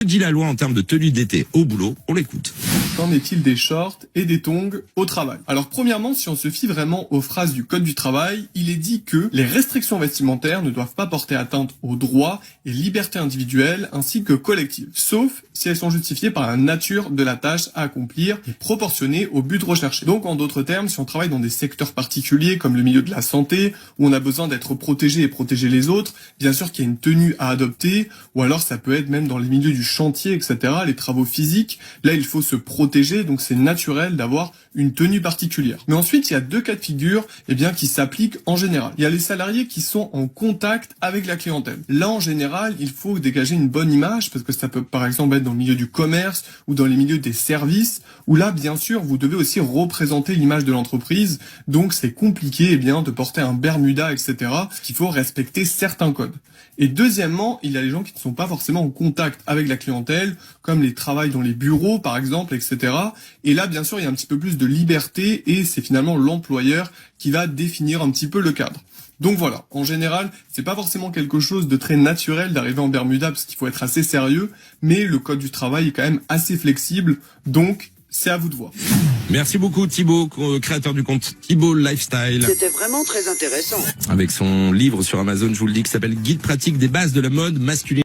Dit la loi en termes de tenue d'été au boulot, on l'écoute. Qu'en est-il des shorts et des tongs au travail? Alors premièrement, si on se fie vraiment aux phrases du Code du travail, il est dit que les restrictions vestimentaires ne doivent pas porter atteinte aux droits et libertés individuelles ainsi que collectives, sauf si elles sont justifiées par la nature de la tâche à accomplir et proportionnées au but recherché. Donc en d'autres termes, si on travaille dans des secteurs particuliers comme le milieu de la santé, où on a besoin d'être protégé et protéger les autres, bien sûr qu'il y a une tenue à adopter, ou alors ça peut être même dans les milieux du chantier, etc., les travaux physiques, là il faut se protéger, donc c'est naturel d'avoir une tenue particulière. Mais ensuite, il y a deux cas de figure qui s'appliquent en général. Il y a les salariés qui sont en contact avec la clientèle. Là, en général, il faut dégager une bonne image, parce que ça peut par exemple être dans le milieu du commerce ou dans les milieux des services, où là, bien sûr, vous devez aussi représenter l'image de l'entreprise, donc c'est compliqué de porter un bermuda, etc., parce qu'il faut respecter certains codes. Et deuxièmement, il y a les gens qui ne sont pas forcément en contact avec la clientèle, comme les travails dans les bureaux, par exemple, etc. Et là, bien sûr, il y a un petit peu plus de liberté et c'est finalement l'employeur qui va définir un petit peu le cadre. Donc voilà, en général, c'est pas forcément quelque chose de très naturel d'arriver en bermuda parce qu'il faut être assez sérieux, mais le code du travail est quand même assez flexible, donc c'est à vous de voir. Merci beaucoup Thibaut, créateur du compte Thibaut Lifestyle. C'était vraiment très intéressant. Avec son livre sur Amazon, je vous le dis, qui s'appelle Guide pratique des bases de la mode masculine.